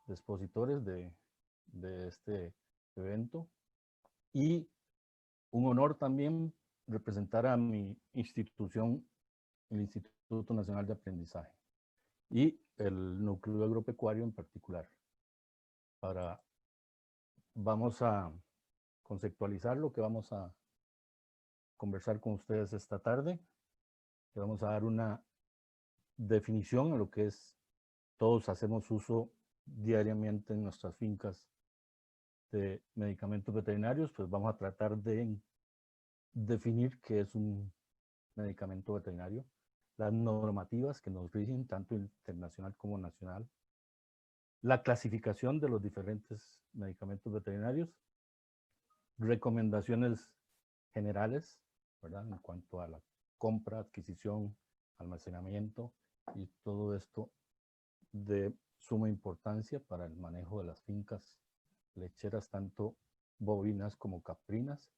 expositores de este evento y un honor también representar a mi institución, el Instituto Nacional de Aprendizaje y el Núcleo Agropecuario en particular. Vamos a conceptualizar lo que vamos a conversar con ustedes esta tarde. Le vamos a dar una definición a lo que es, todos hacemos uso diariamente en nuestras fincas de medicamentos veterinarios, pues vamos a tratar de definir qué es un medicamento veterinario, las normativas que nos rigen tanto internacional como nacional, la clasificación de los diferentes medicamentos veterinarios, recomendaciones generales, ¿verdad? En cuanto a la compra, adquisición, almacenamiento y todo esto de suma importancia para el manejo de las fincas lecheras, tanto bovinas como caprinas.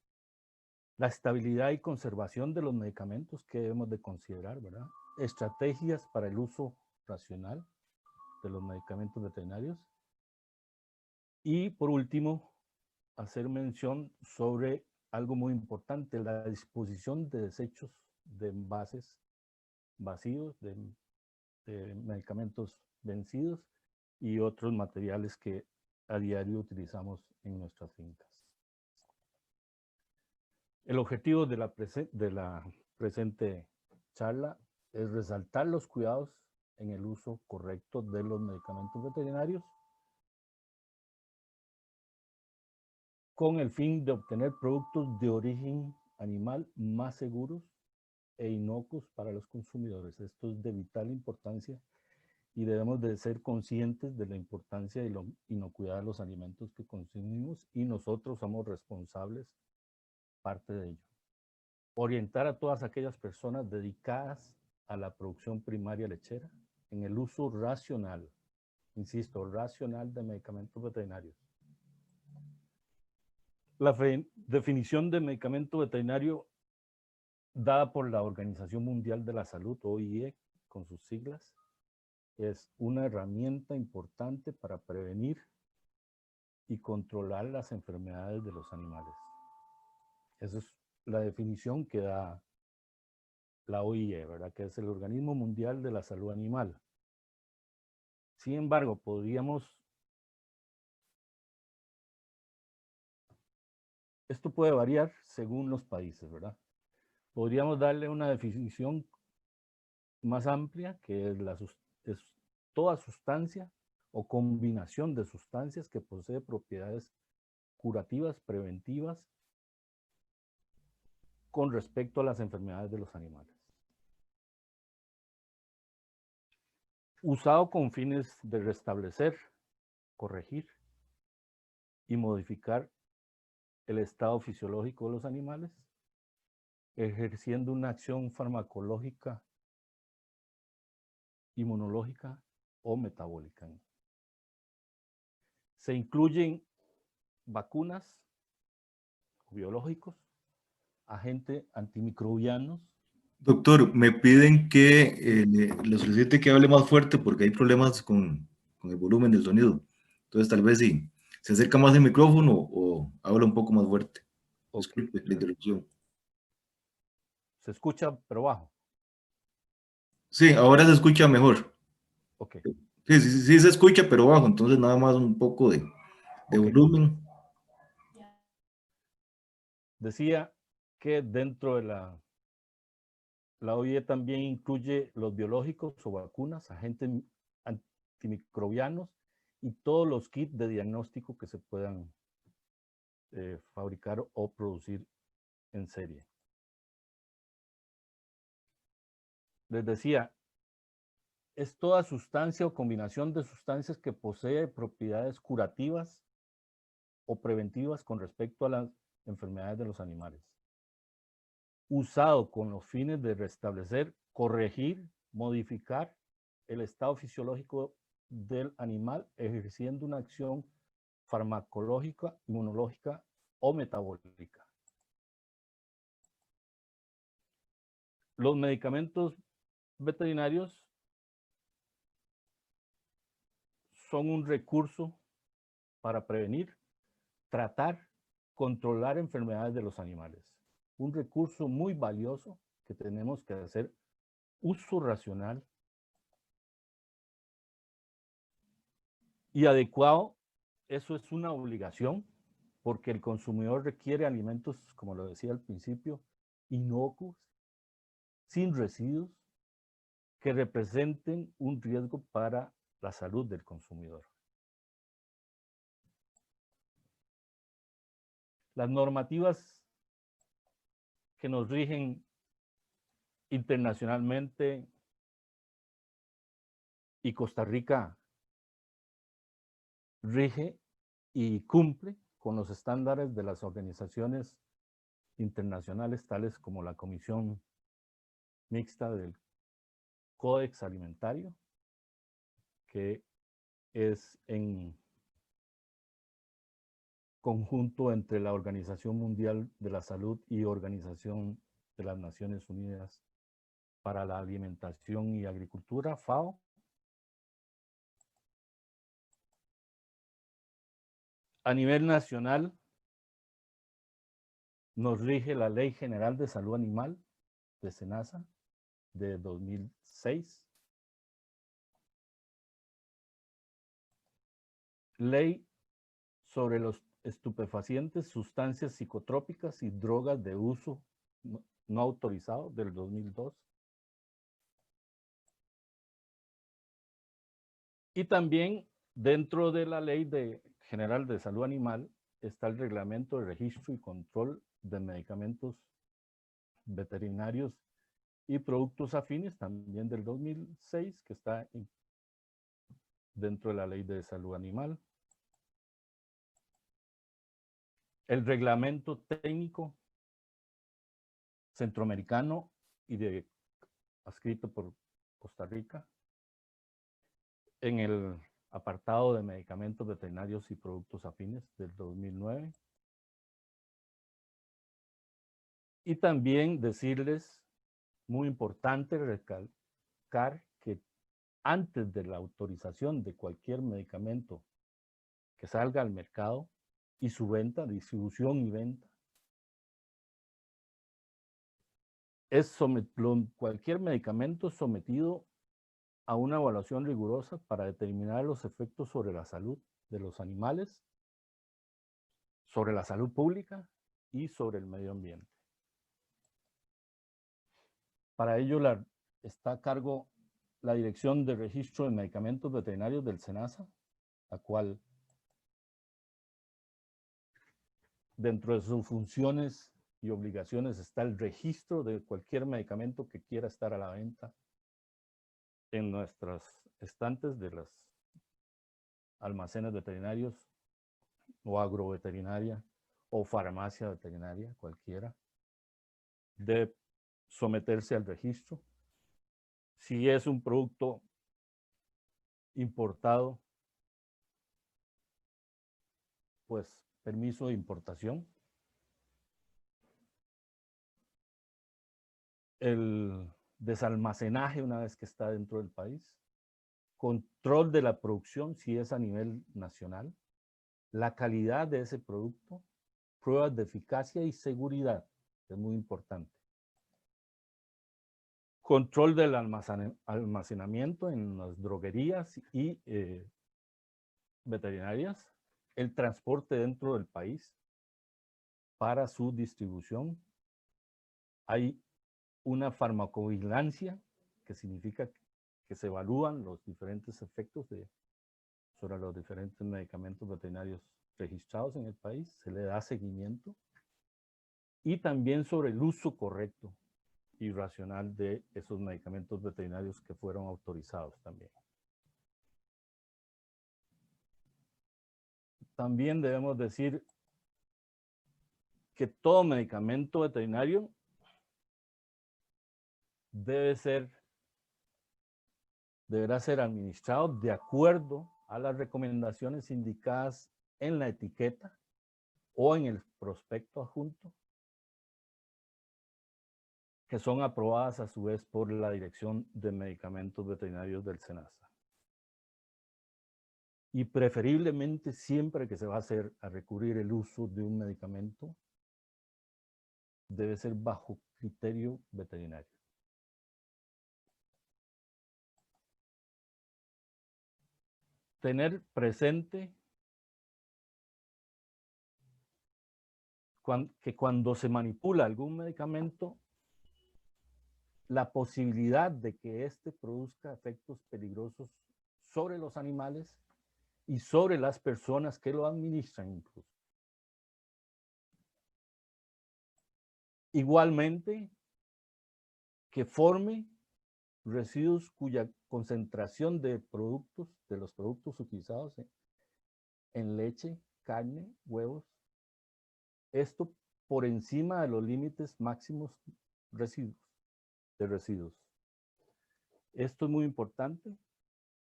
La estabilidad y conservación de los medicamentos que debemos de considerar, ¿verdad? Estrategias para el uso racional de los medicamentos veterinarios. Y por último, hacer mención sobre algo muy importante, la disposición de desechos de envases vacíos, de medicamentos vencidos y otros materiales que a diario utilizamos en nuestras fincas. El objetivo de la presente charla es resaltar los cuidados en el uso correcto de los medicamentos veterinarios con el fin de obtener productos de origen animal más seguros e inocuos para los consumidores. Esto es de vital importancia y debemos de ser conscientes de la importancia y la inocuidad de los alimentos que consumimos y nosotros somos responsables parte de ello. Orientar a todas aquellas personas dedicadas a la producción primaria lechera en el uso racional, insisto, racional de medicamentos veterinarios. La definición de medicamento veterinario dada por la Organización Mundial de la Salud, OIE, con sus siglas, es una herramienta importante para prevenir y controlar las enfermedades de los animales. Esa es la definición que da la OIE, ¿verdad? Que es el Organismo Mundial de la Salud Animal. Sin embargo, esto puede variar según los países, ¿verdad? Podríamos darle una definición más amplia, que es toda sustancia o combinación de sustancias que posee propiedades curativas, preventivas, con respecto a las enfermedades de los animales. Usado con fines de restablecer, corregir y modificar el estado fisiológico de los animales, ejerciendo una acción farmacológica, inmunológica o metabólica. Se incluyen vacunas biológicos, agentes antimicrobianos. Doctor, me piden que le solicite que hable más fuerte porque hay problemas con el volumen del sonido. Entonces, tal vez si se acerca más el micrófono o habla un poco más fuerte. Okay. Disculpe la interrupción. Se escucha, pero bajo. Sí, ahora se escucha mejor. Ok. Sí se escucha, pero bajo. Entonces, nada más un poco de Okay. volumen. Decía que dentro de la OIE también incluye los biológicos o vacunas, agentes antimicrobianos y todos los kits de diagnóstico que se puedan fabricar o producir en serie. Les decía, es toda sustancia o combinación de sustancias que posee propiedades curativas o preventivas con respecto a las enfermedades de los animales. Usado con los fines de restablecer, corregir, modificar el estado fisiológico del animal, ejerciendo una acción farmacológica, inmunológica o metabólica. Los medicamentos veterinarios son un recurso para prevenir, tratar, controlar enfermedades de los animales. Un recurso muy valioso que tenemos que hacer uso racional y adecuado. Eso es una obligación, porque el consumidor requiere alimentos, como lo decía al principio, inocuos, sin residuos, que representen un riesgo para la salud del consumidor. Las normativas que nos rigen internacionalmente, y Costa Rica rige y cumple con los estándares de las organizaciones internacionales, tales como la Comisión Mixta del Códex Alimentario, que es en conjunto entre la Organización Mundial de la Salud y Organización de las Naciones Unidas para la Alimentación y Agricultura, FAO. A nivel nacional, nos rige la Ley General de Salud Animal de SENASA de 2006. Ley sobre los estupefacientes, sustancias psicotrópicas y drogas de uso no autorizado del 2002. Y también dentro de la Ley General de Salud Animal está el Reglamento de Registro y Control de Medicamentos Veterinarios y Productos Afines, también del 2006, que está dentro de la Ley de Salud Animal. El Reglamento Técnico Centroamericano y adscrito por Costa Rica, en el apartado de medicamentos veterinarios y productos afines del 2009. Y también decirles, muy importante recalcar que antes de la autorización de cualquier medicamento que salga al mercado y su venta, distribución y venta, es cualquier medicamento sometido a una evaluación rigurosa para determinar los efectos sobre la salud de los animales, sobre la salud pública y sobre el medio ambiente. Para ello está a cargo la Dirección de Registro de Medicamentos Veterinarios del SENASA, la cual dentro de sus funciones y obligaciones está el registro de cualquier medicamento que quiera estar a la venta en nuestros estantes de los almacenes veterinarios o agroveterinaria o farmacia veterinaria, cualquiera, debe someterse al registro. Si es un producto importado, pues permiso de importación. El desalmacenaje una vez que está dentro del país. Control de la producción si es a nivel nacional. La calidad de ese producto. Pruebas de eficacia y seguridad, que es muy importante. Control del almacenamiento en las droguerías y veterinarias. El transporte dentro del país para su distribución. Hay una farmacovigilancia, que significa que se evalúan los diferentes efectos sobre los diferentes medicamentos veterinarios registrados en el país, se le da seguimiento, y también sobre el uso correcto y racional de esos medicamentos veterinarios que fueron autorizados también. También debemos decir que todo medicamento veterinario deberá ser administrado de acuerdo a las recomendaciones indicadas en la etiqueta o en el prospecto adjunto, que son aprobadas a su vez por la Dirección de Medicamentos Veterinarios del SENASA. Y preferiblemente siempre que se va a hacer a recurrir el uso de un medicamento, debe ser bajo criterio veterinario. Tener presente que cuando se manipula algún medicamento, la posibilidad de que éste produzca efectos peligrosos sobre los animales y sobre las personas que lo administran incluso. Igualmente, que forme residuos cuya concentración de productos, de los productos utilizados en leche, carne, huevos, esto por encima de los límites máximos de residuos. Esto es muy importante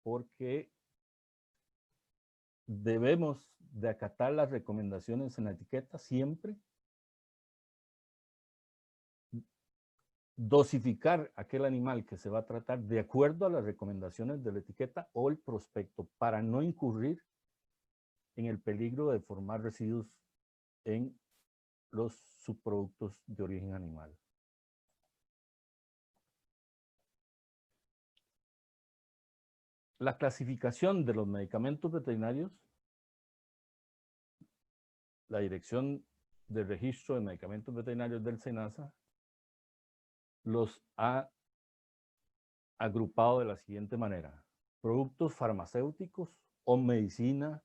porque debemos de acatar las recomendaciones en la etiqueta siempre, dosificar aquel animal que se va a tratar de acuerdo a las recomendaciones de la etiqueta o el prospecto para no incurrir en el peligro de formar residuos en los subproductos de origen animal. La clasificación de los medicamentos veterinarios, la Dirección de Registro de Medicamentos Veterinarios del SENASA los ha agrupado de la siguiente manera: productos farmacéuticos o medicina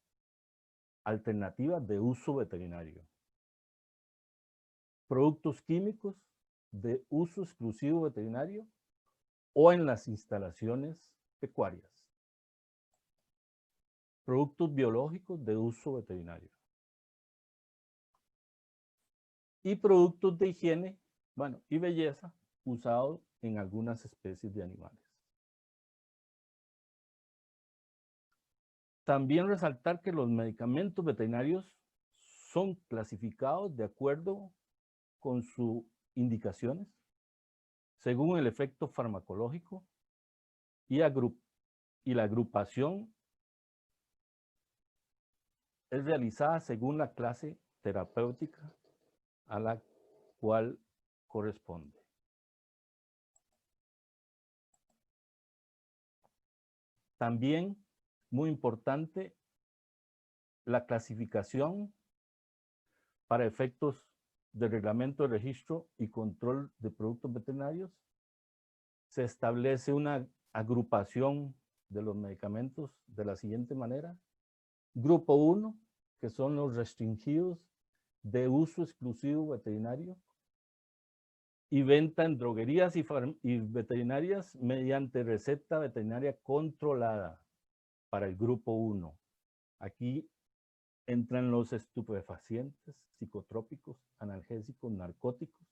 alternativa de uso veterinario, productos químicos de uso exclusivo veterinario o en las instalaciones pecuarias, productos biológicos de uso veterinario y productos de higiene, bueno, y belleza usados en algunas especies de animales. También resaltar que los medicamentos veterinarios son clasificados de acuerdo con sus indicaciones, según el efecto farmacológico y la agrupación es realizada según la clase terapéutica a la cual corresponde. También, muy importante, la clasificación para efectos del reglamento de registro y control de productos veterinarios. Se establece una agrupación de los medicamentos de la siguiente manera. Grupo 1, que son los restringidos de uso exclusivo veterinario y venta en droguerías y veterinarias mediante receta veterinaria controlada para el grupo 1. Aquí entran los estupefacientes, psicotrópicos, analgésicos, narcóticos.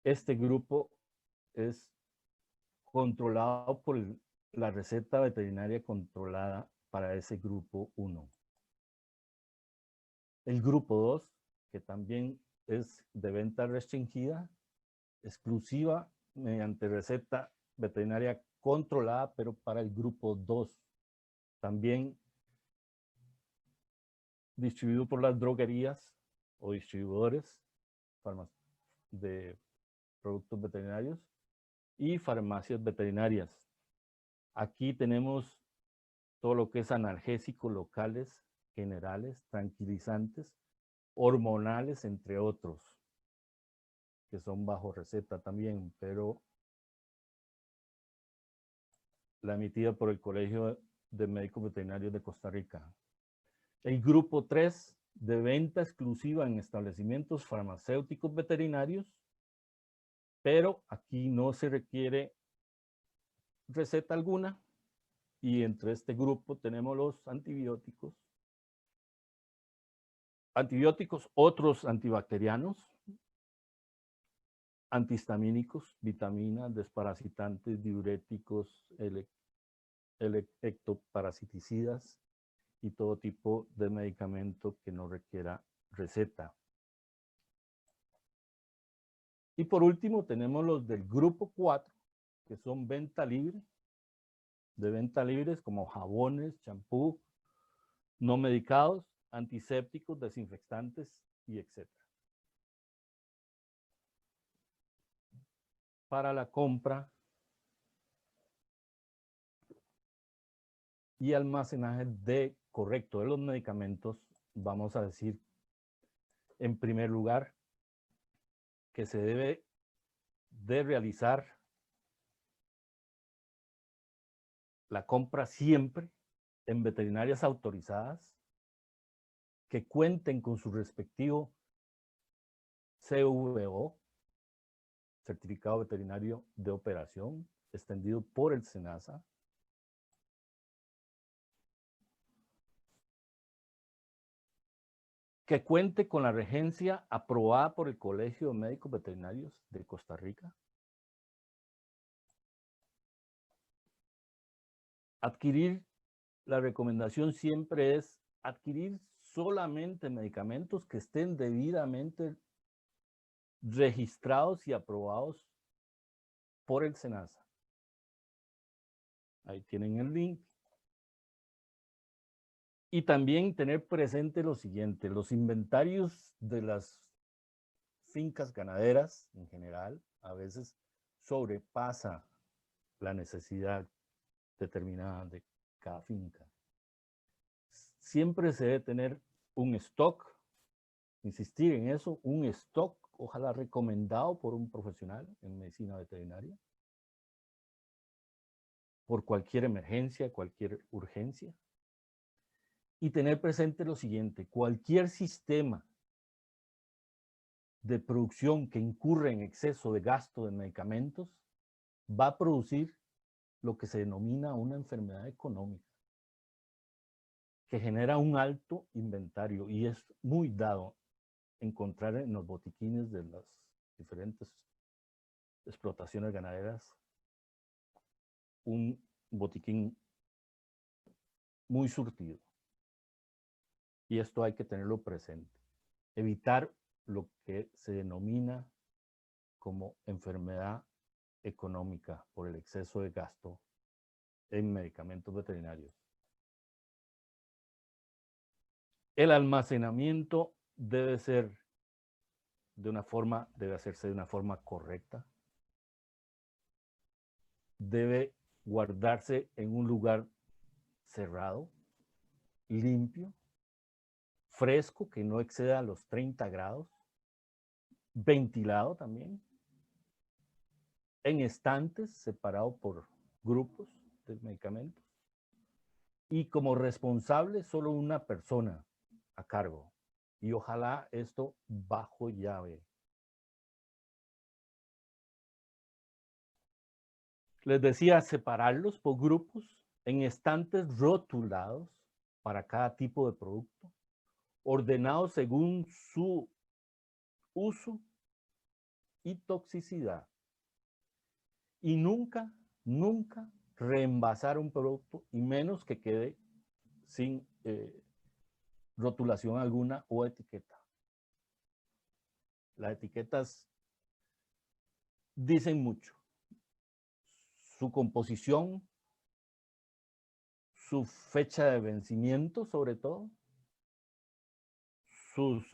Este grupo es controlado por la receta veterinaria controlada para ese grupo 1. El grupo 2, que también es de venta restringida, exclusiva mediante receta veterinaria controlada, pero para el grupo 2. También distribuido por las droguerías o distribuidores de productos veterinarios y farmacias veterinarias. Aquí tenemos todo lo que es analgésicos locales, generales, tranquilizantes, hormonales, entre otros, que son bajo receta también, pero la emitida por el Colegio de Médicos Veterinarios de Costa Rica. El grupo 3, de venta exclusiva en establecimientos farmacéuticos veterinarios, pero aquí no se requiere receta alguna, y entre este grupo tenemos los antibióticos, otros antibacterianos, antihistamínicos, vitaminas, desparasitantes, diuréticos, ectoparasiticidas y todo tipo de medicamento que no requiera receta. Y por último tenemos los del grupo 4, que son venta libre de venta libres como jabones, champú, no medicados, antisépticos, desinfectantes y etc. Para la compra y almacenaje correcto de los medicamentos, vamos a decir, en primer lugar, que se debe de realizar la compra siempre en veterinarias autorizadas que cuenten con su respectivo CVO, Certificado Veterinario de Operación, extendido por el SENASA. Que cuente con la regencia aprobada por el Colegio de Médicos Veterinarios de Costa Rica. Adquirir, la recomendación siempre es adquirir solamente medicamentos que estén debidamente registrados y aprobados por el SENASA. Ahí tienen el link. Y también tener presente lo siguiente, los inventarios de las fincas ganaderas en general a veces sobrepasa la necesidad determinada de cada finca. Siempre se debe tener un stock, insistir en eso, un stock, ojalá recomendado por un profesional en medicina veterinaria, por cualquier emergencia, cualquier urgencia. Y tener presente lo siguiente, cualquier sistema de producción que incurre en exceso de gasto de medicamentos va a producir lo que se denomina una enfermedad económica, que genera un alto inventario y es muy dado encontrar en los botiquines de las diferentes explotaciones ganaderas un botiquín muy surtido. Y esto hay que tenerlo presente. Evitar lo que se denomina como enfermedad económica por el exceso de gasto en medicamentos veterinarios. El almacenamiento debe hacerse de una forma correcta. Debe guardarse en un lugar cerrado, limpio, fresco, que no exceda los 30 grados, ventilado también, en estantes separados por grupos de medicamentos y como responsable solo una persona a cargo. Y ojalá esto bajo llave. Les decía, separarlos por grupos en estantes rotulados para cada tipo de producto, ordenados según su uso y toxicidad. Y nunca, nunca reenvasar un producto y menos que quede sin rotulación alguna o etiqueta. Las etiquetas dicen mucho. Su composición, su fecha de vencimiento sobre todo, sus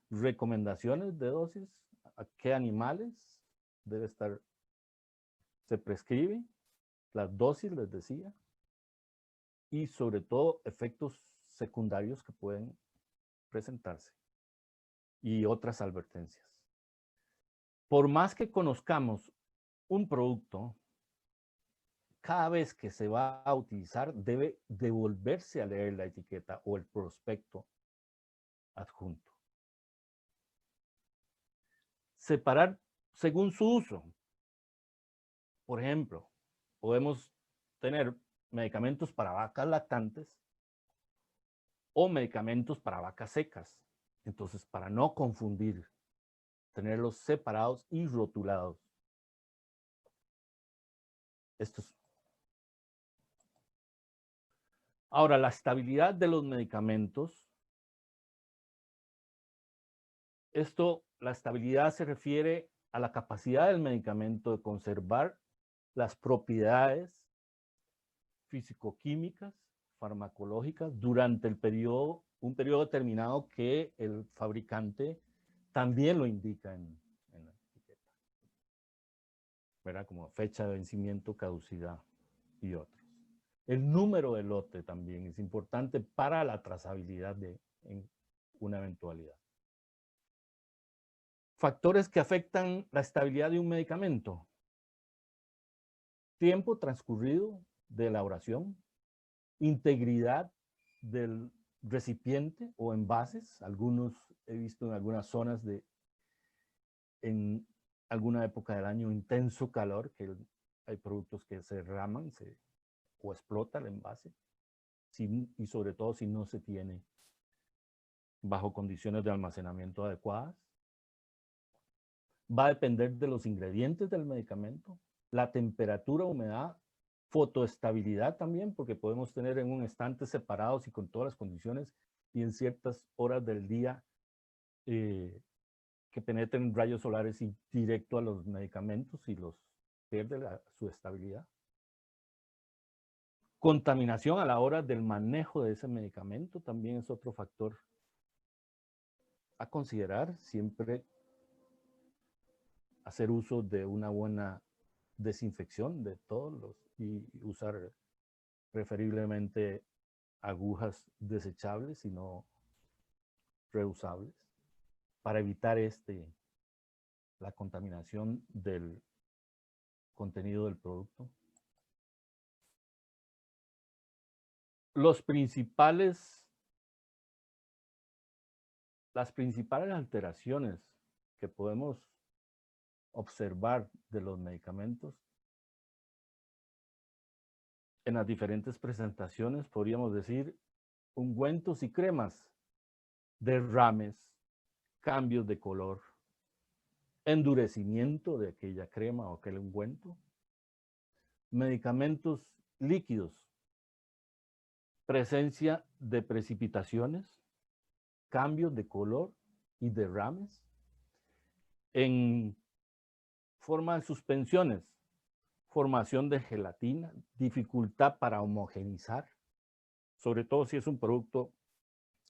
recomendaciones de dosis, a qué animales debe estar, se prescribe, las dosis les decía, y sobre todo efectos secundarios que pueden presentarse y otras advertencias. Por más que conozcamos un producto, cada vez que se va a utilizar debe devolverse a leer la etiqueta o el prospecto adjunto. Separar según su uso. Por ejemplo, podemos tener medicamentos para vacas lactantes o medicamentos para vacas secas. Entonces, para no confundir, tenerlos separados y rotulados. Esto es. Ahora, la estabilidad de los medicamentos. La estabilidad se refiere a la capacidad del medicamento de conservar las propiedades físico-químicas, farmacológicas, durante un periodo determinado que el fabricante también lo indica en la etiqueta, ¿verdad? Como fecha de vencimiento, caducidad y otros. El número de lote también es importante para la trazabilidad en una eventualidad. Factores que afectan la estabilidad de un medicamento. Tiempo transcurrido de elaboración, integridad del recipiente o envases. Algunos he visto en algunas zonas en alguna época del año intenso calor, que hay productos que se derraman o explota el envase, y sobre todo si no se tiene bajo condiciones de almacenamiento adecuadas. Va a depender de los ingredientes del medicamento, la temperatura, humedad, fotoestabilidad también, porque podemos tener en un estante separados y con todas las condiciones y en ciertas horas del día que penetren rayos solares y directo a los medicamentos y los pierde su estabilidad. Contaminación a la hora del manejo de ese medicamento también es otro factor a considerar. Siempre hacer uso de una buena desinfección de todos y usar preferiblemente agujas desechables y no reusables para evitar la contaminación del contenido del producto. Las principales alteraciones que podemos observar de los medicamentos en las diferentes presentaciones, podríamos decir, ungüentos y cremas, derrames, cambios de color, endurecimiento de aquella crema o aquel ungüento, medicamentos líquidos, presencia de precipitaciones, cambios de color y derrames, en forma de suspensiones, formación de gelatina, dificultad para homogenizar, sobre todo si es un producto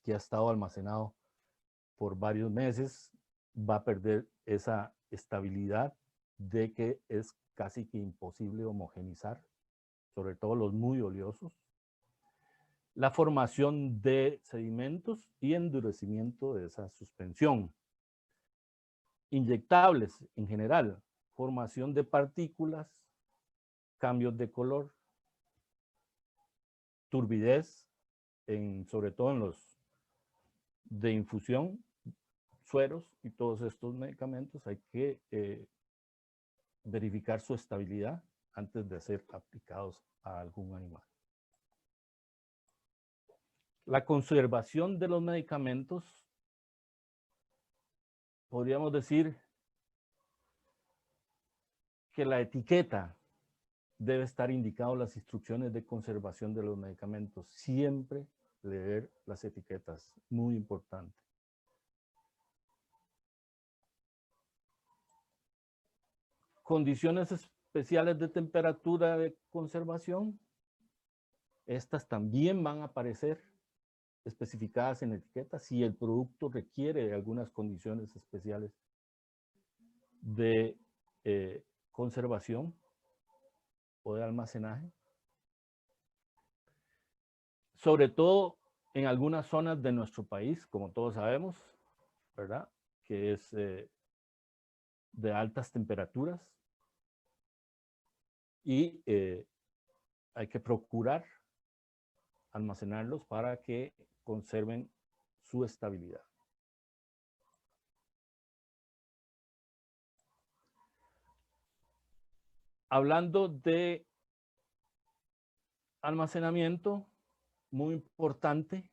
que ha estado almacenado por varios meses, va a perder esa estabilidad de que es casi que imposible homogenizar, sobre todo los muy oleosos. La formación de sedimentos y endurecimiento de esa suspensión. Inyectables en general, formación de partículas, cambios de color, turbidez, sobre todo en los de infusión, sueros y todos estos medicamentos. Hay que verificar su estabilidad antes de ser aplicados a algún animal. La conservación de los medicamentos, podríamos decir que la etiqueta debe estar indicado las instrucciones de conservación de los medicamentos. Siempre leer las etiquetas, muy importante. Condiciones especiales de temperatura de conservación. Estas también van a aparecer especificadas en la etiqueta si el producto requiere de algunas condiciones especiales de conservación o de almacenaje. Sobre todo en algunas zonas de nuestro país, como todos sabemos, ¿verdad? Que es de altas temperaturas y hay que procurar almacenarlos para que conserven su estabilidad. Hablando de almacenamiento, muy importante,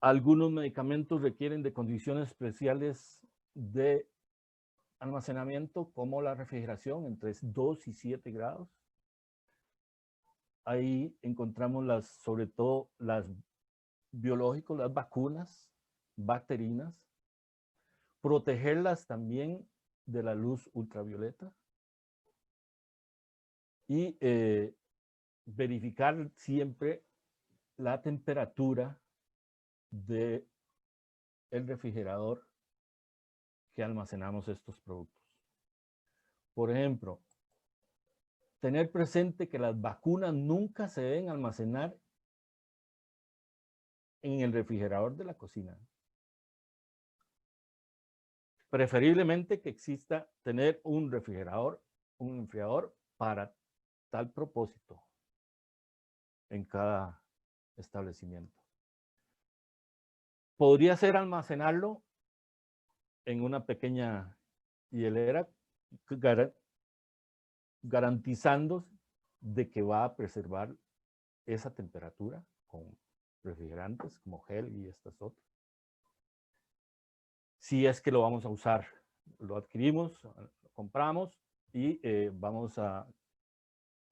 algunos medicamentos requieren de condiciones especiales de almacenamiento, como la refrigeración entre 2 y 7 grados. Ahí encontramos sobre todo las biológicos, las vacunas bacterinas, protegerlas también de la luz ultravioleta y verificar siempre la temperatura del refrigerador que almacenamos estos productos. Por ejemplo, tener presente que las vacunas nunca se deben almacenar en el refrigerador de la cocina. Preferiblemente que exista tener un refrigerador, un enfriador para tal propósito en cada establecimiento. Podría ser almacenarlo en una pequeña hielera, garantizando de que va a preservar esa temperatura con refrigerantes como gel y estas otras. Si es que lo vamos a usar, lo adquirimos, lo compramos y vamos a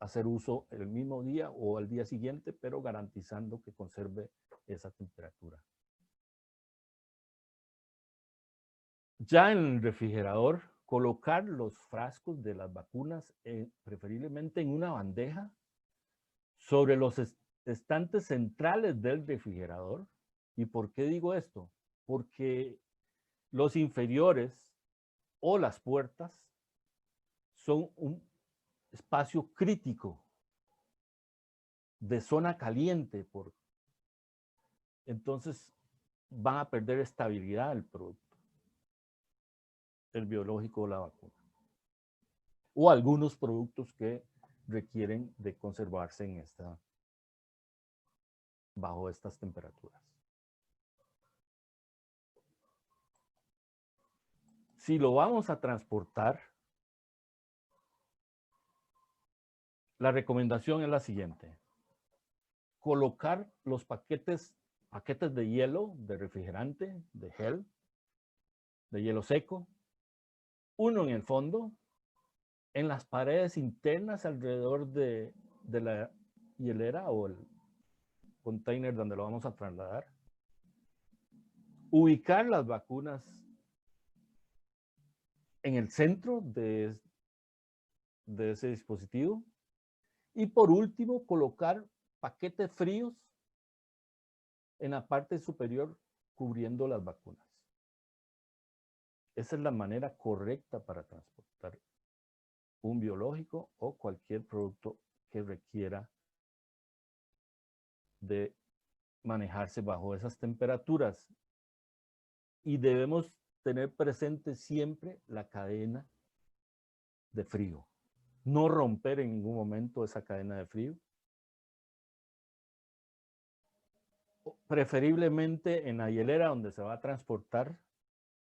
hacer uso el mismo día o al día siguiente, pero garantizando que conserve esa temperatura. Ya en el refrigerador, colocar los frascos de las vacunas preferiblemente en una bandeja sobre los estantes centrales del refrigerador. ¿Y por qué digo esto? Porque los inferiores o las puertas son un espacio crítico de zona caliente. Entonces van a perder estabilidad el producto, el biológico o la vacuna. O algunos productos que requieren de conservarse bajo estas temperaturas. Si lo vamos a transportar, la recomendación es la siguiente. Colocar los paquetes de hielo, de refrigerante, de gel, de hielo seco, uno en el fondo, en las paredes internas alrededor de la hielera o el container donde lo vamos a trasladar. Ubicar las vacunas en el centro de ese dispositivo. Y por último, colocar paquetes fríos en la parte superior cubriendo las vacunas. Esa es la manera correcta para transportar un biológico o cualquier producto que requiera de manejarse bajo esas temperaturas. Y debemos tener presente siempre la cadena de frío. No romper en ningún momento esa cadena de frío. Preferiblemente en la hielera donde se va a transportar,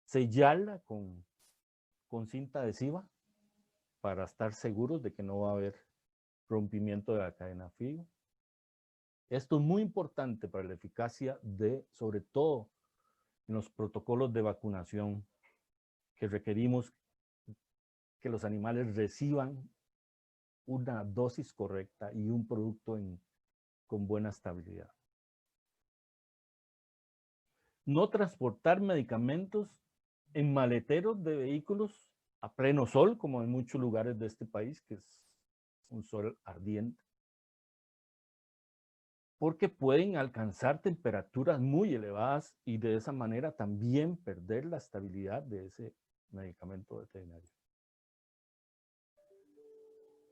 sellarla con cinta adhesiva para estar seguros de que no va a haber rompimiento de la cadena de frío. Esto es muy importante para la eficacia sobre todo en los protocolos de vacunación que requerimos que los animales reciban una dosis correcta y un producto con buena estabilidad. No transportar medicamentos en maleteros de vehículos a pleno sol, como en muchos lugares de este país, que es un sol ardiente, porque pueden alcanzar temperaturas muy elevadas y de esa manera también perder la estabilidad de ese medicamento veterinario.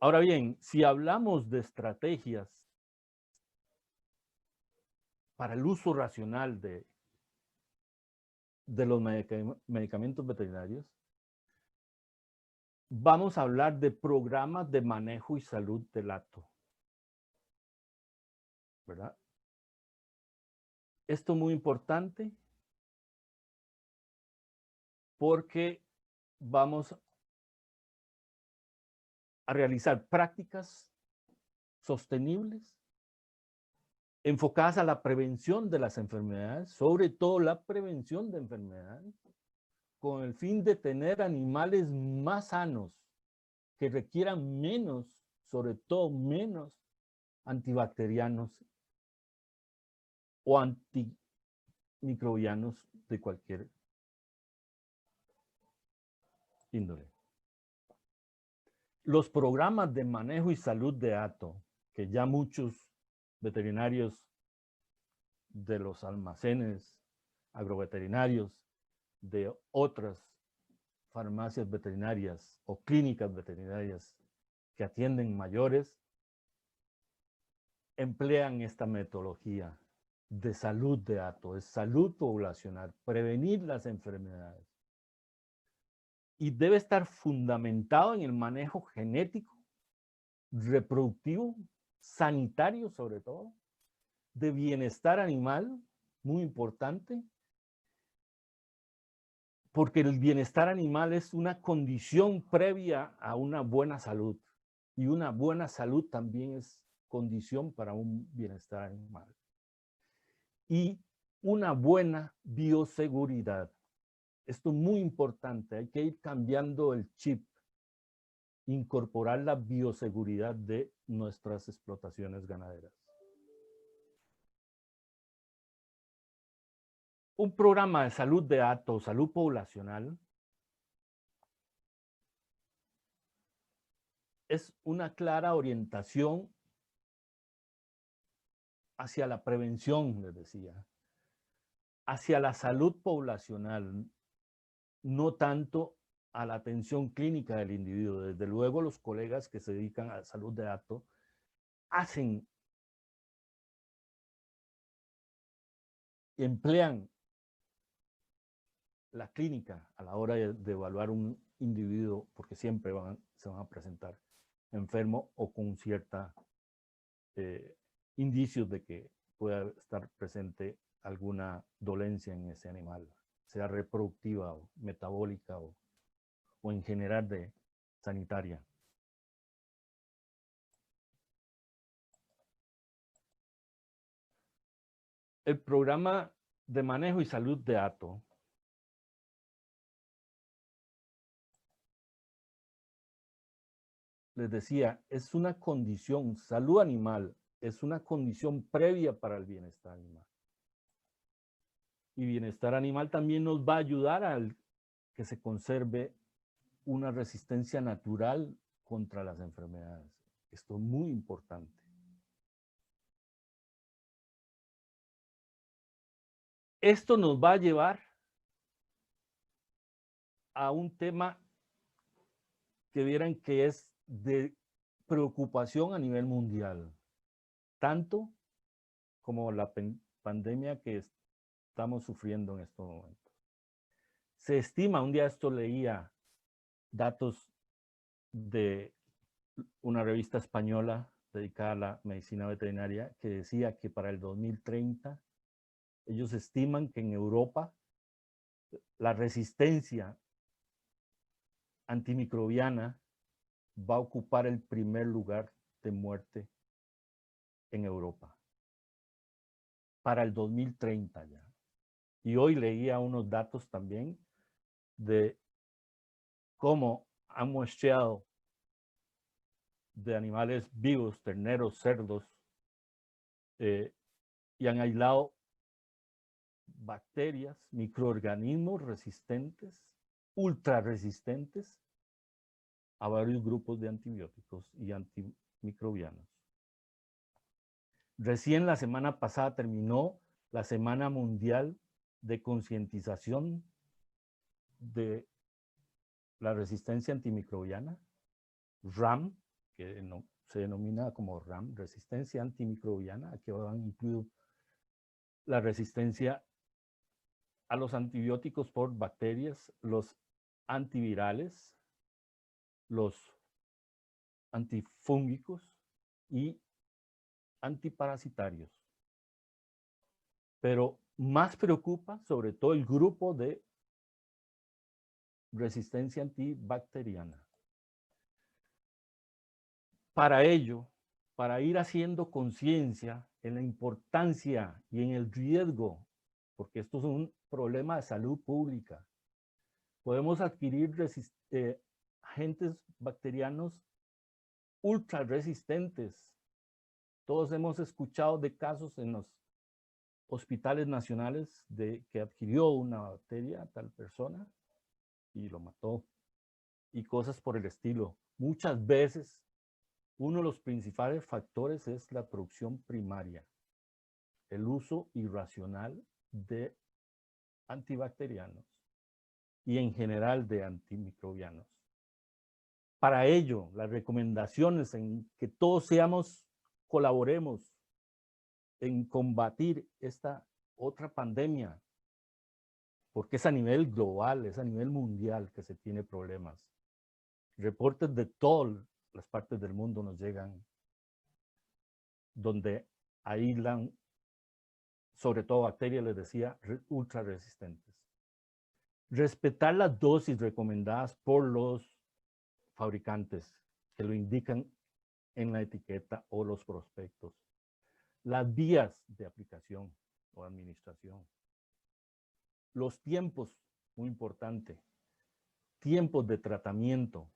Ahora bien, si hablamos de estrategias para el uso racional de los medicamentos veterinarios, vamos a hablar de programas de manejo y salud del hato, ¿verdad? Esto es muy importante porque vamos a realizar prácticas sostenibles enfocadas a la prevención de las enfermedades, sobre todo la prevención de enfermedades, con el fin de tener animales más sanos, que requieran menos, sobre todo menos antibacterianos o antimicrobianos de cualquier índole. Los programas de manejo y salud de hato que ya muchos veterinarios de los almacenes agroveterinarios, de otras farmacias veterinarias o clínicas veterinarias que atienden mayores, emplean esta metodología de salud de hato, es salud poblacional, prevenir las enfermedades. Y debe estar fundamentado en el manejo genético, reproductivo, sanitario sobre todo, de bienestar animal, muy importante, porque el bienestar animal es una condición previa a una buena salud. Y una buena salud también es condición para un bienestar animal. Y una buena bioseguridad. Esto es muy importante, hay que ir cambiando el chip, incorporar la bioseguridad de nuestras explotaciones ganaderas. Un programa de salud de hato, salud poblacional, es una clara orientación hacia la prevención, les decía, hacia la salud poblacional, no tanto a la atención clínica del individuo. Desde luego los colegas que se dedican a salud de hato emplean la clínica a la hora de evaluar un individuo, porque siempre se van a presentar enfermo o con cierta indicios de que pueda estar presente alguna dolencia en ese animal, sea reproductiva o metabólica o en general de sanitaria. El programa de manejo y salud de hato les decía, es una condición, salud animal, es una condición previa para el bienestar animal. Y bienestar animal también nos va a ayudar a que se conserve una resistencia natural contra las enfermedades. Esto es muy importante. Esto nos va a llevar a un tema que vieran que es de preocupación a nivel mundial, tanto como la pandemia que estamos sufriendo en estos momentos. Se estima, un día esto leía datos de una revista española dedicada a la medicina veterinaria que decía que para el 2030 ellos estiman que en Europa la resistencia antimicrobiana va a ocupar el primer lugar de muerte en Europa para el 2030 ya. Y hoy leía unos datos también de cómo han muestreado de animales vivos, terneros, cerdos, y han aislado bacterias, microorganismos resistentes, ultra resistentes a varios grupos de antibióticos y antimicrobianos. Recién la semana pasada terminó la Semana Mundial de Concientización de la Resistencia Antimicrobiana, RAM, que se denomina como RAM, Resistencia Antimicrobiana. Aquí van incluido la resistencia a los antibióticos por bacterias, los antivirales, los antifúngicos y antiparasitarios. Pero más preocupa sobre todo el grupo de resistencia antibacteriana. Para ello, para ir haciendo conciencia en la importancia y en el riesgo, porque esto es un problema de salud pública, podemos adquirir agentes bacterianos ultra resistentes. Todos hemos escuchado de casos en los hospitales nacionales de que adquirió una bacteria tal persona y lo mató y cosas por el estilo. Muchas veces Uno de los principales factores es la producción primaria, el uso irracional de antibacterianos y en general de antimicrobianos. Para ello, las recomendaciones en que todos colaboremos en combatir esta otra pandemia, porque es a nivel global, es a nivel mundial que se tiene problemas. Reportes de todas las partes del mundo nos llegan, donde aíslan, sobre todo bacterias, les decía, ultra resistentes. Respetar las dosis recomendadas por los fabricantes que lo indican en la etiqueta o los prospectos. Las vías de aplicación o administración. Los tiempos, muy importante. Tiempos de tratamiento.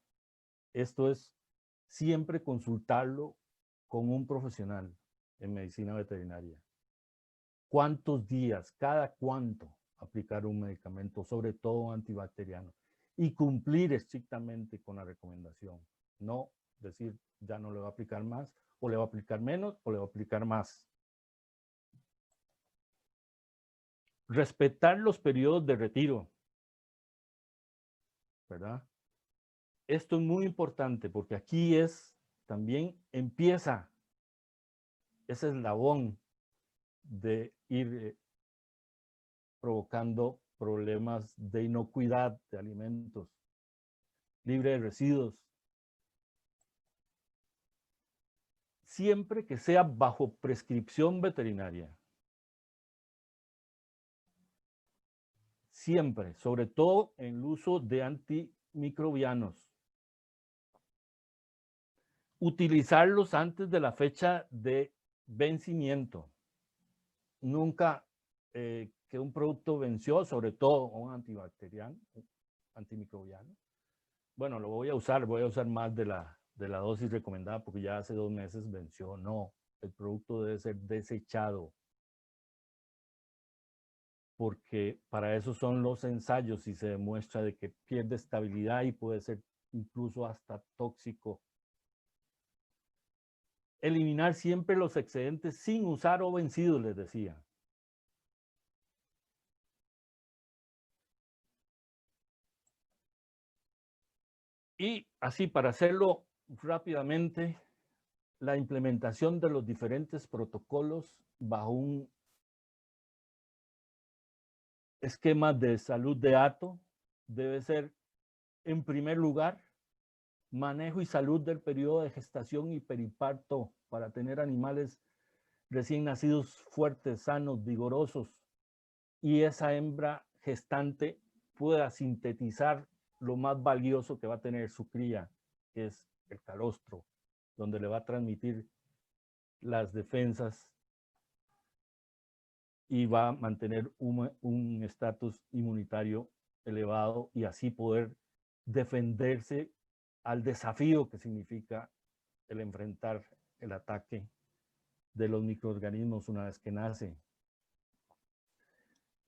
Esto es siempre consultarlo con un profesional en medicina veterinaria. ¿Cuántos días, cada cuánto aplicar un medicamento, sobre todo antibacteriano? Y cumplir estrictamente con la recomendación. No decir, ya no le va a aplicar más, o le va a aplicar menos, o le va a aplicar más. Respetar los periodos de retiro, ¿verdad? Esto es muy importante porque aquí también empieza ese eslabón de ir provocando problemas de inocuidad de alimentos, libre de residuos. Siempre que sea bajo prescripción veterinaria. Siempre, sobre todo en el uso de antimicrobianos. Utilizarlos antes de la fecha de vencimiento. Nunca que un producto venció, sobre todo un antibacteriano, antimicrobiano. Bueno, lo voy a usar más de la dosis recomendada porque ya hace 2 meses venció. No, el producto debe ser desechado. Porque para eso son los ensayos y se demuestra de que pierde estabilidad y puede ser incluso hasta tóxico. Eliminar siempre los excedentes sin usar o vencidos, les decía. Y así, para hacerlo rápidamente, la implementación de los diferentes protocolos bajo un esquema de salud de hato debe ser, en primer lugar, manejo y salud del periodo de gestación y periparto para tener animales recién nacidos fuertes, sanos, vigorosos, y esa hembra gestante pueda sintetizar lo más valioso que va a tener su cría, que es el calostro, donde le va a transmitir las defensas y va a mantener un estatus inmunitario elevado y así poder defenderse al desafío que significa el enfrentar el ataque de los microorganismos una vez que nace.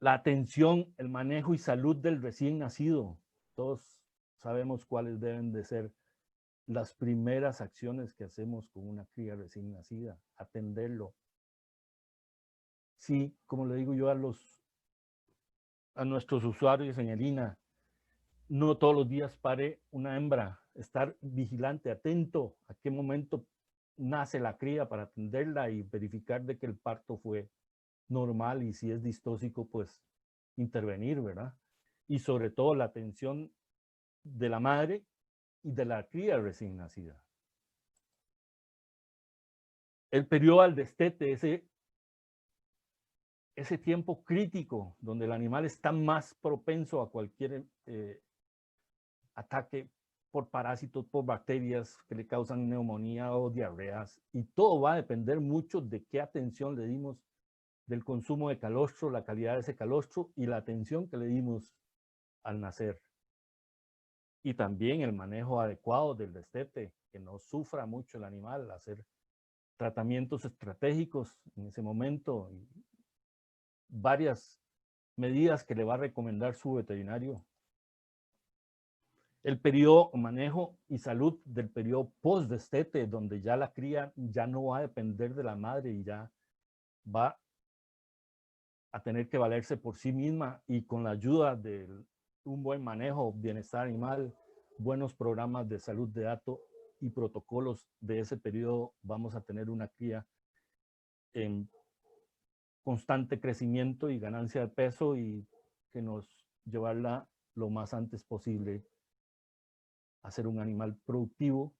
La atención, el manejo y salud del recién nacido. Todos sabemos cuáles deben de ser las primeras acciones que hacemos con una cría recién nacida. Atenderlo. Sí, como le digo yo a nuestros usuarios en el INA, no todos los días pare una hembra, estar vigilante, atento a qué momento nace la cría para atenderla y verificar de que el parto fue normal y si es distóxico, pues intervenir, ¿verdad? Y sobre todo la atención de la madre y de la cría recién nacida. El periodo al destete, ese tiempo crítico donde el animal está más propenso a cualquier ataque por parásitos, por bacterias que le causan neumonía o diarreas, y todo va a depender mucho de qué atención le dimos del consumo de calostro, la calidad de ese calostro y la atención que le dimos al nacer. Y también el manejo adecuado del destete, que no sufra mucho el animal, hacer tratamientos estratégicos en ese momento y varias medidas que le va a recomendar su veterinario. El periodo manejo y salud del periodo post-destete, donde ya la cría ya no va a depender de la madre y ya va a tener que valerse por sí misma, y con la ayuda de un buen manejo, bienestar animal, buenos programas de salud de dato y protocolos de ese periodo, vamos a tener una cría en constante crecimiento y ganancia de peso, y que nos llevarla lo más antes posible a ser un animal productivo,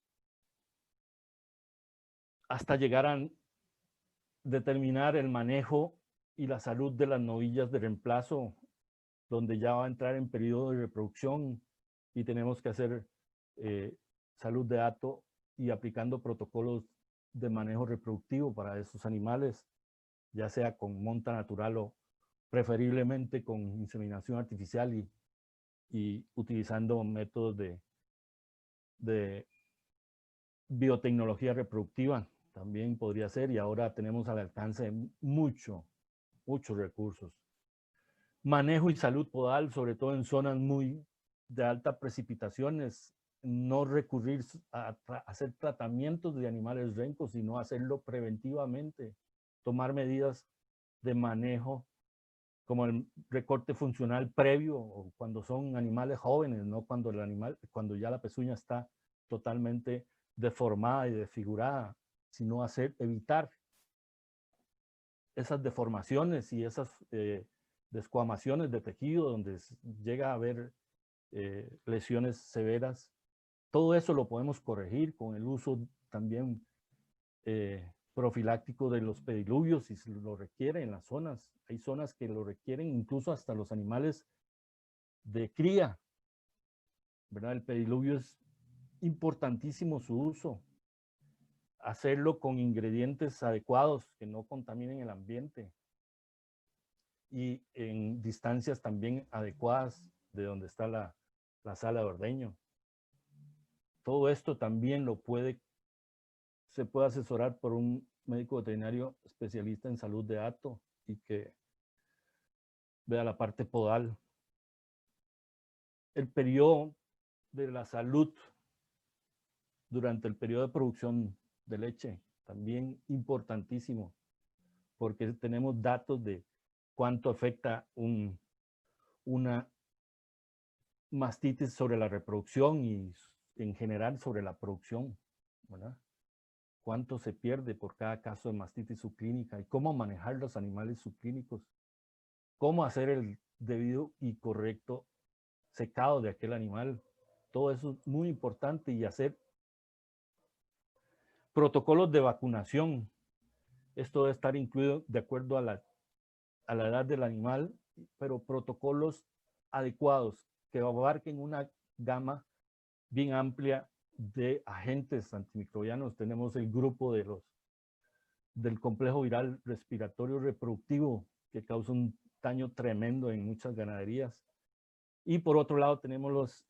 hasta llegar a determinar el manejo y la salud de las novillas de reemplazo, donde ya va a entrar en periodo de reproducción y tenemos que hacer salud de dato y aplicando protocolos de manejo reproductivo para esos animales, ya sea con monta natural o preferiblemente con inseminación artificial, y utilizando métodos de biotecnología reproductiva también podría ser, y ahora tenemos al alcance muchos recursos. Manejo y salud podal, sobre todo en zonas muy de altas precipitaciones, no recurrir a hacer tratamientos de animales rencos, sino hacerlo preventivamente, tomar medidas de manejo como el recorte funcional previo, o cuando son animales jóvenes, no cuando el animal, cuando ya la pezuña está totalmente deformada y desfigurada, sino evitar esas deformaciones y esas descuamaciones de tejido donde llega a haber lesiones severas. Todo eso lo podemos corregir con el uso también profiláctico de los pediluvios, si se lo requiere en las zonas. Hay zonas que lo requieren, incluso hasta los animales de cría, ¿verdad? El pediluvio es importantísimo su uso. Hacerlo con ingredientes adecuados que no contaminen el ambiente y en distancias también adecuadas de donde está la sala de ordeño. Todo esto también se puede asesorar por un médico veterinario especialista en salud de hato y que vea la parte podal. El periodo de la salud durante el periodo de producción de leche, también importantísimo, porque tenemos datos de cuánto afecta una mastitis sobre la reproducción y en general sobre la producción, ¿verdad? Cuánto se pierde por cada caso de mastitis subclínica y cómo manejar los animales subclínicos, cómo hacer el debido y correcto secado de aquel animal. Todo eso es muy importante, y hacer protocolos de vacunación. Esto debe estar incluido de acuerdo a la edad del animal, pero protocolos adecuados que abarquen una gama bien amplia de agentes antimicrobianos. Tenemos el grupo del complejo viral respiratorio reproductivo, que causa un daño tremendo en muchas ganaderías. Y por otro lado tenemos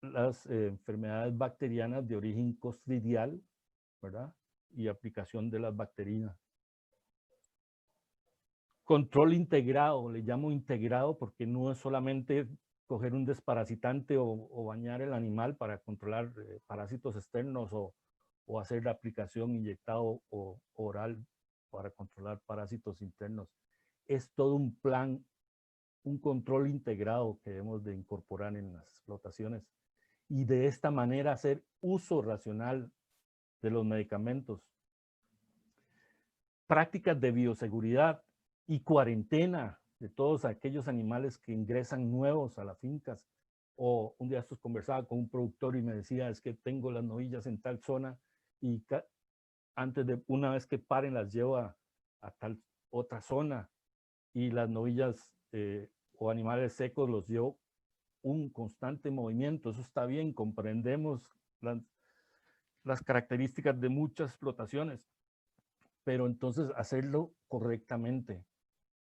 las enfermedades bacterianas de origen clostridial, ¿verdad? Y aplicación de las bacterinas. Control integrado, le llamo integrado porque no es solamente coger un desparasitante o bañar el animal para controlar parásitos externos, o hacer la aplicación inyectado o oral para controlar parásitos internos. Es todo un plan, un control integrado que debemos de incorporar en las explotaciones, y de esta manera hacer uso racional de los medicamentos. Prácticas de bioseguridad y cuarentena de todos aquellos animales que ingresan nuevos a las fincas. O un día estos conversaba con un productor y me decía, es que tengo las novillas en tal zona y una vez que paren las llevo a tal otra zona, y las novillas o animales secos los llevo un constante movimiento. Eso está bien, comprendemos las características de muchas explotaciones, pero entonces hacerlo correctamente.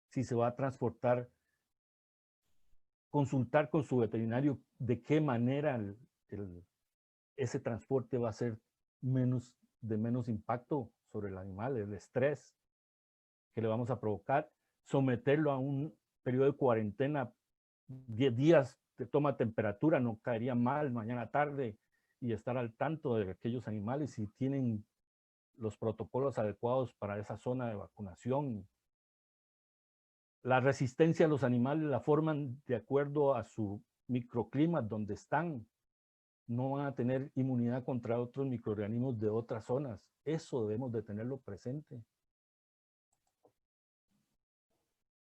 Si se va a transportar, consultar con su veterinario de qué manera ese transporte va a ser de menos impacto sobre el animal, el estrés que le vamos a provocar, someterlo a un periodo de cuarentena 10 días toma temperatura, no caería mal mañana tarde, y estar al tanto de aquellos animales si tienen los protocolos adecuados para esa zona de vacunación. La resistencia a los animales la forman de acuerdo a su microclima donde están. No van a tener inmunidad contra otros microorganismos de otras zonas. Eso debemos de tenerlo presente.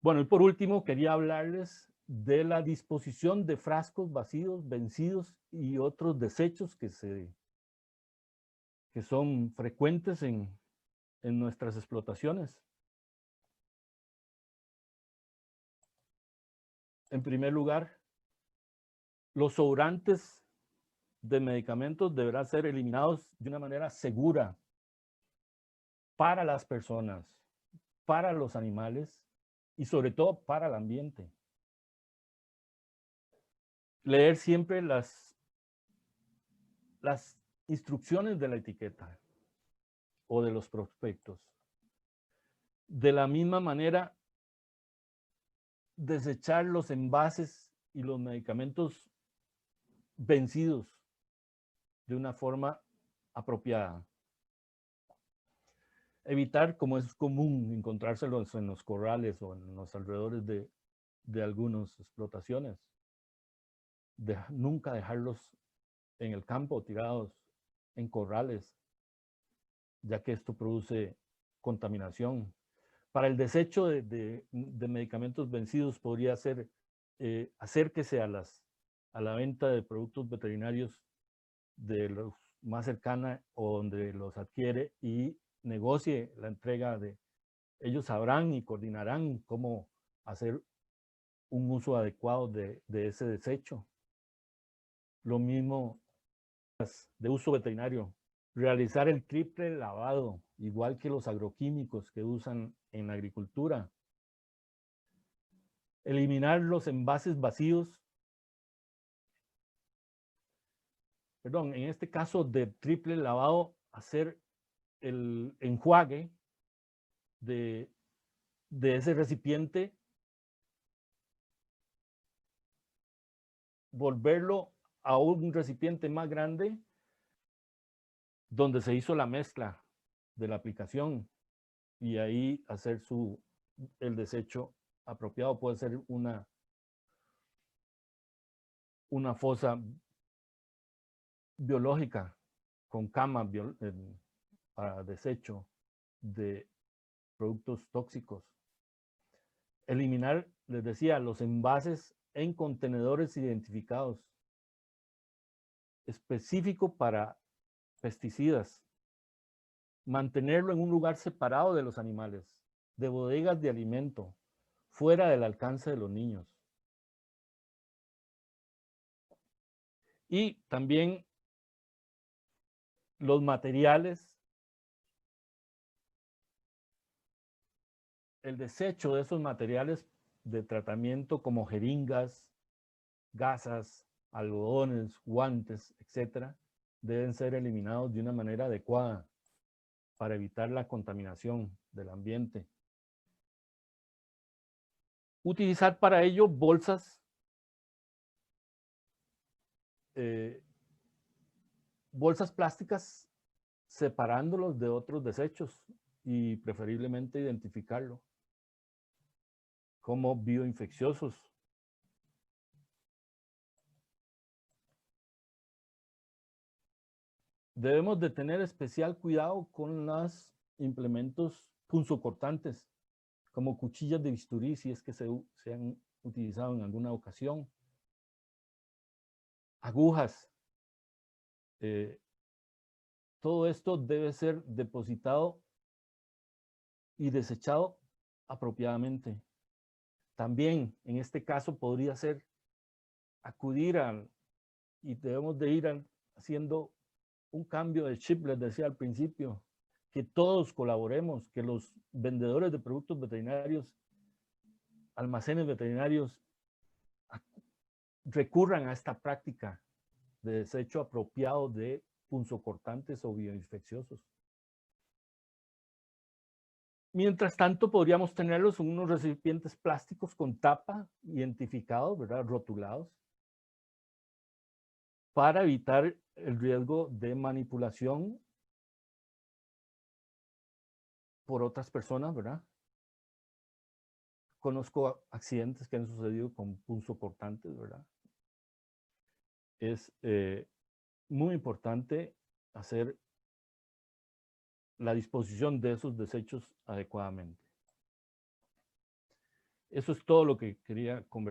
Bueno, y por último, quería hablarles de la disposición de frascos vacíos, vencidos y otros desechos que son frecuentes en nuestras explotaciones. En primer lugar, los sobrantes de medicamentos deberán ser eliminados de una manera segura para las personas, para los animales y sobre todo para el ambiente. Leer siempre las instrucciones de la etiqueta o de los prospectos. De la misma manera, desechar los envases y los medicamentos vencidos de una forma apropiada. Evitar, como es común encontrárselos en los corrales o en los alrededores de algunas explotaciones. Nunca dejarlos en el campo tirados en corrales, ya que esto produce contaminación. Para el desecho de medicamentos vencidos podría ser acérquese a la venta de productos veterinarios de los más cercana o donde los adquiere y negocie la entrega de ellos. Sabrán y coordinarán cómo hacer un uso adecuado de ese desecho. Lo mismo de uso veterinario, realizar el triple lavado, igual que los agroquímicos que usan en la agricultura. Eliminar los envases vacíos. Perdón, en este caso de triple lavado, hacer el enjuague de ese recipiente, volverlo a un recipiente más grande donde se hizo la mezcla de la aplicación y ahí hacer el desecho apropiado. Puede ser una fosa biológica con cama para desecho de productos tóxicos. Eliminar, les decía, los envases en contenedores identificados, específico para pesticidas. Mantenerlo en un lugar separado de los animales, de bodegas de alimento, fuera del alcance de los niños. Y también los materiales, el desecho de esos materiales de tratamiento como jeringas, gasas, algodones, guantes, etcétera, deben ser eliminados de una manera adecuada para evitar la contaminación del ambiente. Utilizar para ello bolsas plásticas, separándolos de otros desechos y preferiblemente identificarlo como bioinfecciosos. Debemos de tener especial cuidado con los implementos punzocortantes, como cuchillas de bisturí, si es que se han utilizado en alguna ocasión. Agujas. Todo esto debe ser depositado y desechado apropiadamente. También, en este caso, podría ser acudir y debemos de ir haciendo un cambio de chip, les decía al principio, que todos colaboremos, que los vendedores de productos veterinarios, almacenes veterinarios, recurran a esta práctica de desecho apropiado de punzocortantes o bioinfecciosos. Mientras tanto, podríamos tenerlos en unos recipientes plásticos con tapa, identificados, ¿verdad? Rotulados, para evitar el riesgo de manipulación por otras personas, ¿verdad? Conozco accidentes que han sucedido con punzocortantes, ¿verdad? Es muy importante hacer la disposición de esos desechos adecuadamente. Eso es todo lo que quería conversar.